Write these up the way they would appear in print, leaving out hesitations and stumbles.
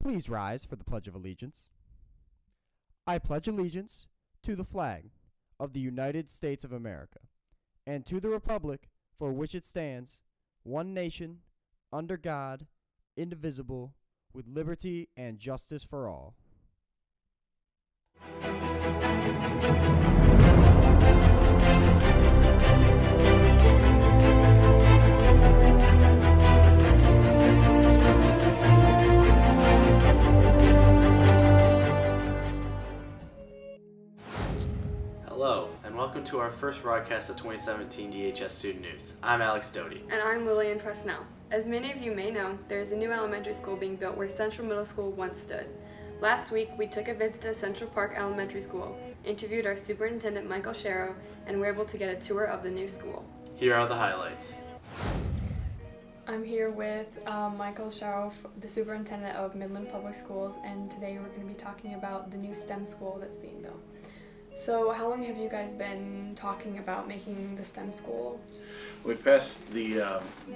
Please rise for the Pledge of Allegiance. I pledge allegiance to the flag of the United States of America and to the republic for which it stands, one nation, under God, indivisible, with liberty and justice for all. Hello, and welcome to our first broadcast of 2017 DHS Student News. I'm Alex Doty. And I'm Lillian Presnell. As many of you may know, there is a new elementary school being built where Central Middle School once stood. Last week, we took a visit to Central Park Elementary School, interviewed our superintendent Michael Sharrow, and were able to get a tour of the new school. Here are the highlights. I'm here with Michael Sharrow, the superintendent of Midland Public Schools, and today we're going to be talking about the new STEM school that's being built. So how long have you guys been talking about making the STEM school? We passed the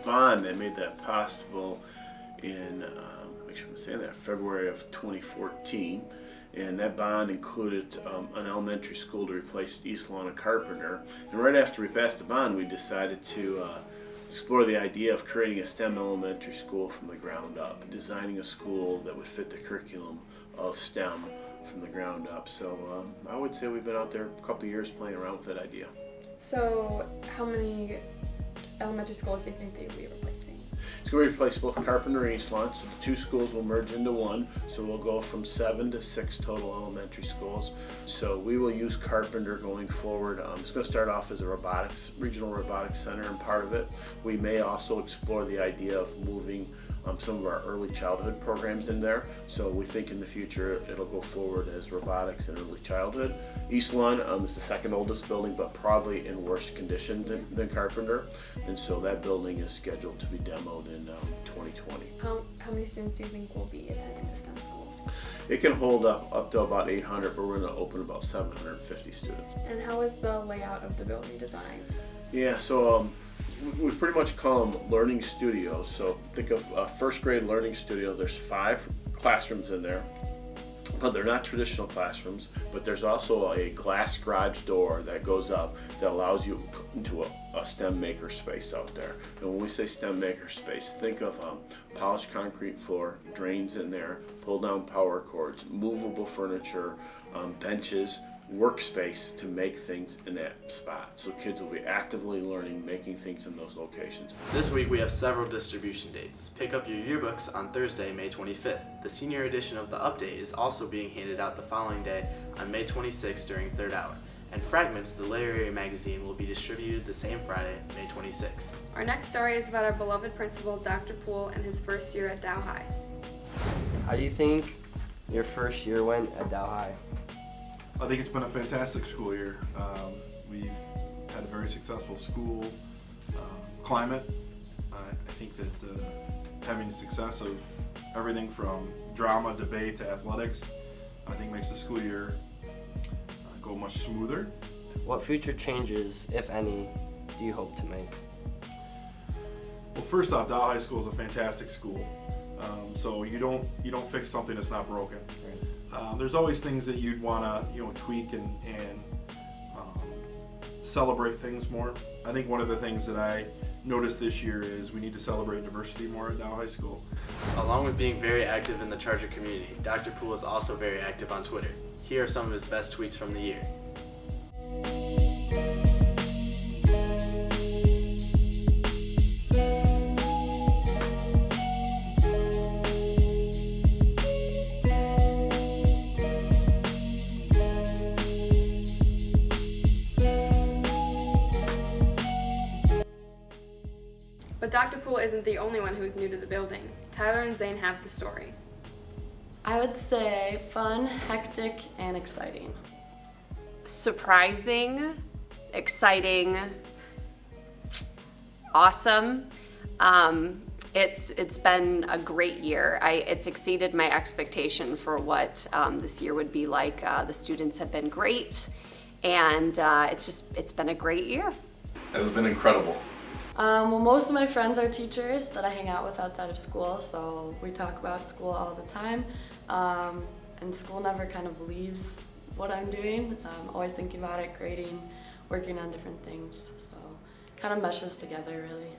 bond that made that possible in, make sure I'm saying that, February of 2014. And that bond included an elementary school to replace East Lawn and Carpenter. And right after we passed the bond, we decided to explore the idea of creating a STEM elementary school from the ground up, designing a school that would fit the curriculum of STEM from the ground up. So I would say we've been out there a couple of years playing around with that idea. So how many elementary schools do you think they will be replacing? It's going to replace both Carpenter and East Lawn, so the two schools will merge into one. So we'll go from 7 to 6 total elementary schools. So we will use Carpenter going forward. It's going to start off as a regional robotics center, and part of it, we may also explore the idea of moving some of our early childhood programs in there. So we think in the future it'll go forward as robotics and early childhood. East Lawn is the second oldest building, but probably in worse condition than Carpenter. And so that building is scheduled to be demoed in 2020. How many students do you think will be attending the STEM school? It can hold up to about 800, but we're going to open about 750 students. And how is the layout of the building designed? Yeah, so we pretty much call them learning studios. So think of a first grade learning studio. There's 5 classrooms in there, but they're not traditional classrooms. But there's also a glass garage door that goes up that allows you into a STEM maker space out there. And when we say STEM maker space, think of polished concrete floor, drains in there, pull down power cords, movable furniture, benches, workspace to make things in that spot. So kids will be actively learning, making things in those locations. This week we have several distribution dates. Pick up your yearbooks on Thursday, May 25th. The senior edition of The Update is also being handed out the following day on May 26th during third hour. And Fragments, the literary magazine, will be distributed the same Friday, May 26th. Our next story is about our beloved principal, Dr. Poole, and his first year at Dow High. How do you think your first year went at Dow High? I think it's been a fantastic school year. We've had a very successful school climate. I think that having the success of everything from drama, debate to athletics, I think makes the school year go much smoother. What future changes, if any, do you hope to make? Well, first off, Dow High School is a fantastic school. So you don't fix something that's not broken. Right. There's always things that you'd want to tweak and celebrate things more. I think one of the things that I noticed this year is we need to celebrate diversity more at Dow High School. Along with being very active in the Charger community, Dr. Poole is also very active on Twitter. Here are some of his best tweets from the year. But Dr. Poole isn't the only one who is new to the building. Tyler and Zane have the story. I would say fun, hectic, and exciting. Surprising, exciting, awesome. It's been a great year. It's exceeded my expectation for what this year would be like. The students have been great, and it's been a great year. It has been incredible. Well, most of my friends are teachers that I hang out with outside of school, so we talk about school all the time. And school never kind of leaves what I'm doing. I'm always thinking about it, grading, working on different things. So kind of meshes together, really.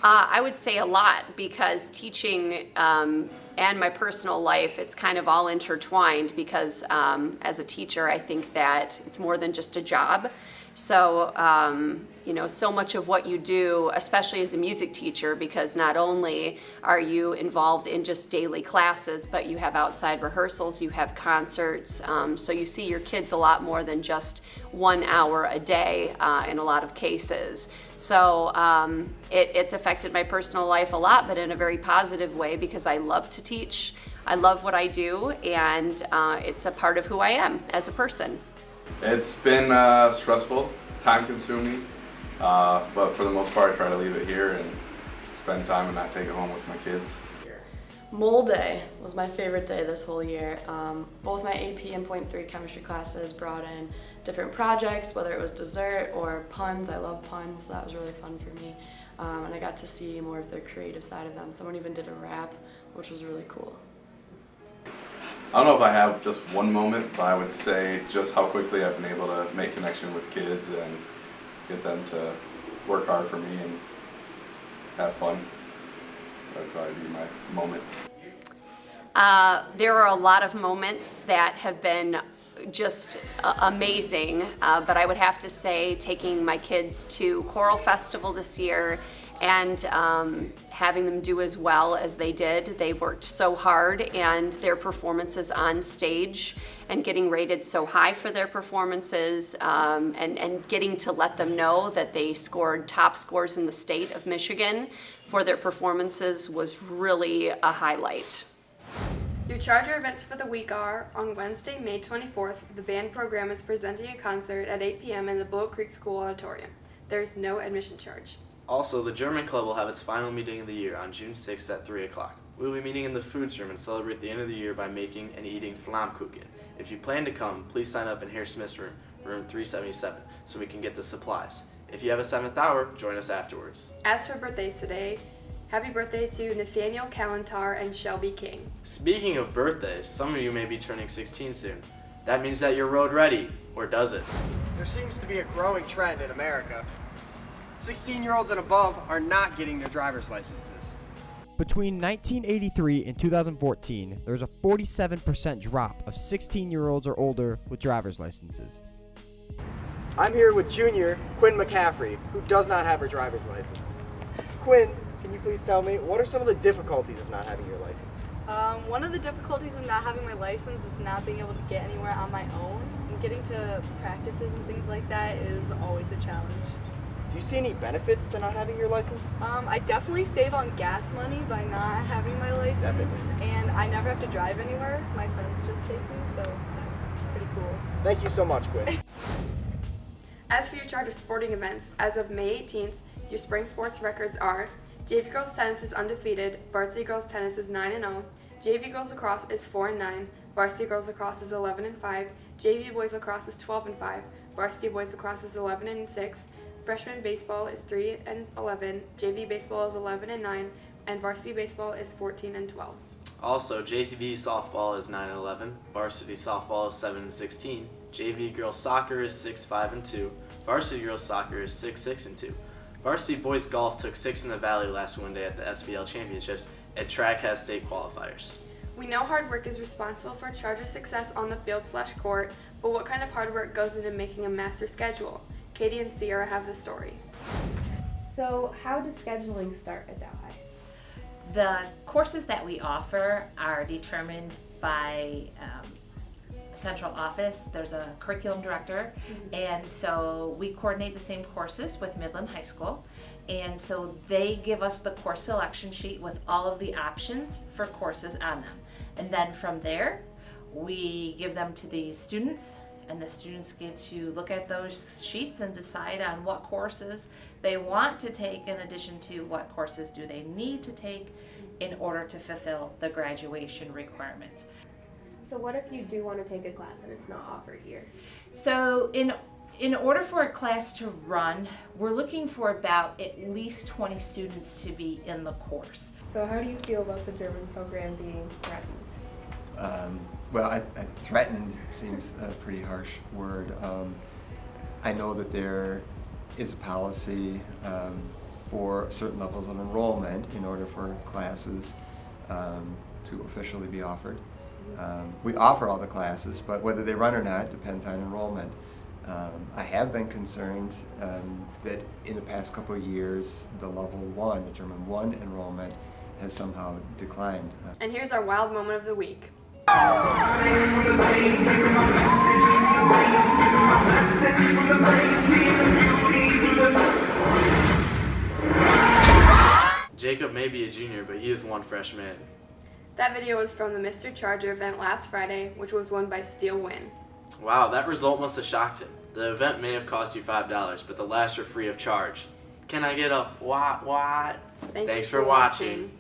I would say a lot, because teaching and my personal life, it's kind of all intertwined, because as a teacher, I think that it's more than just a job. So, so much of what you do, especially as a music teacher, because not only are you involved in just daily classes, but you have outside rehearsals, you have concerts, so you see your kids a lot more than just 1 hour a day in a lot of cases. So it's affected my personal life a lot, but in a very positive way, because I love to teach. I love what I do, and it's a part of who I am as a person. It's been stressful, time-consuming, but for the most part I try to leave it here and spend time and not take it home with my kids. Mole Day was my favorite day this whole year. Both my AP and Point 3 chemistry classes brought in different projects, whether it was dessert or puns. I love puns, so that was really fun for me. And I got to see more of the creative side of them. Someone even did a rap, which was really cool. I don't know if I have just one moment, but I would say just how quickly I've been able to make connection with kids and get them to work hard for me and have fun. That would probably be my moment. There are a lot of moments that have been just amazing, but I would have to say taking my kids to Choral Festival this year and having them do as well as they did. They've worked so hard, and their performances on stage and getting rated so high for their performances, and getting to let them know that they scored top scores in the state of Michigan for their performances was really a highlight. Your Charger events for the week are: on Wednesday, May 24th, the band program is presenting a concert at 8 p.m. in the Bull Creek School Auditorium. There's no admission charge. Also, the German Club will have its final meeting of the year on June 6th at 3 o'clock. We will be meeting in the foods room and celebrate the end of the year by making and eating Flammkuchen. If you plan to come, please sign up in Herr Smith's room, room 377, so we can get the supplies. If you have a 7th hour, join us afterwards. As for birthdays today, happy birthday to Nathaniel Kalantar and Shelby King. Speaking of birthdays, some of you may be turning 16 soon. That means that you're road ready, or does it? There seems to be a growing trend in America. 16-year-olds and above are not getting their driver's licenses. Between 1983 and 2014, there was a 47% drop of 16-year-olds or older with driver's licenses. I'm here with junior Quinn McCaffrey, who does not have her driver's license. Quinn, can you please tell me, what are some of the difficulties of not having your license? One of the difficulties of not having my license is not being able to get anywhere on my own. And getting to practices and things like that is always a challenge. Do you see any benefits to not having your license? I definitely save on gas money by not having my license. Definitely. And I never have to drive anywhere. My friends just take me, so that's pretty cool. Thank you so much, Quinn. As for your Charger sporting events, as of May 18th, your spring sports records are: JV girls tennis is undefeated, varsity girls tennis is 9-0, JV girls lacrosse is 4-9, varsity girls lacrosse is 11-5, JV boys lacrosse is 12-5, varsity boys lacrosse is 11-6, freshman baseball is 3-11, JV baseball is 11-9, and varsity baseball is 14-12. Also, JV softball is 9-11, varsity softball is 7-16, JV girls soccer is 6-5-2, varsity girls soccer is 6-6-2. Varsity boys golf took 6 in the Valley last Wednesday at the SVL Championships, and track has state qualifiers. We know hard work is responsible for Charger success on the field/court, but what kind of hard work goes into making a master schedule? Katie and Sierra have the story. So how does scheduling start at Dow High? The courses that we offer are determined by central office. There's a curriculum director, and so we coordinate the same courses with Midland High School, and so they give us the course selection sheet with all of the options for courses on them, and then from there we give them to the students, and the students get to look at those sheets and decide on what courses they want to take, in addition to what courses do they need to take in order to fulfill the graduation requirements. So what if you do want to take a class and it's not offered here? So in In order for a class to run, we're looking for about at least 20 students to be in the course. So how do you feel about the German program being threatened? Well, I threatened seems a pretty harsh word. I know that there is a policy for certain levels of enrollment in order for classes to officially be offered. We offer all the classes, but whether they run or not depends on enrollment. I have been concerned that in the past couple of years, the level 1, the German 1 enrollment has somehow declined. And here's our wild moment of the week. Jacob may be a junior, but he is one freshman. That video was from the Mr. Charger event last Friday, which was won by Steel Win. Wow, that result must have shocked him. The event may have cost you $5, but the laughs were free of charge. Can I get a what? Thanks for watching.